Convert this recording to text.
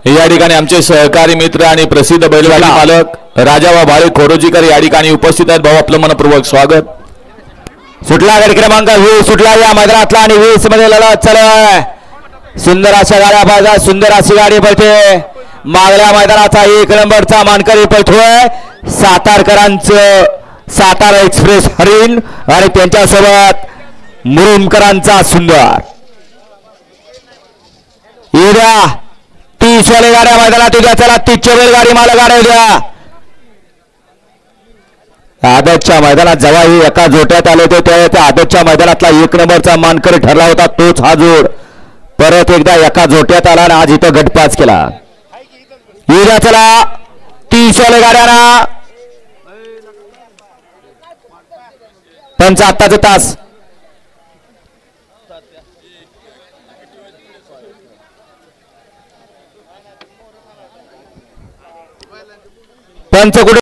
या ठिकाणी आमचे सहकारी मित्र आणि प्रसिद्ध बैलगाडी मालक राजा भाळे खोरोजीकर या ठिकाणी उपस्थित आहेत। भाऊ आपलं मनपूर्वक स्वागत। सुटला गाडी क्रमांक 20 सुटला या मैदानातला आणि 20 मध्ये लढत चालू आहे। सुंदर अशा गाड्या पाहिजे, सुंदर अशी गाडी पळते। मागल्या मैदानाचा 1 नंबरचा मानकरी पळतोय सातारकरांचं सातारा एक्सप्रेस हरिण आणि त्यांच्यासोबत मुरुमकरांचा सुंदर। उद्या 30 वाले गाड्या मैदानात उद्या चला 30 बैल गाडी मालक गाड्या उद्या आदतच्या मैदानात जेव्हा ही एका जोट्यात आले होते तेव्हा त्या आदतच्या मैदानातला 1 नंबरचा मानकरी ठरला होता तोच हा जोड परत एकदा एका जोट्यात आला आणि आज इथं गटपास केला। उद्या चला 30 वाले गाड्यांना त्यांचा आत्ताचा तास पंच कुठे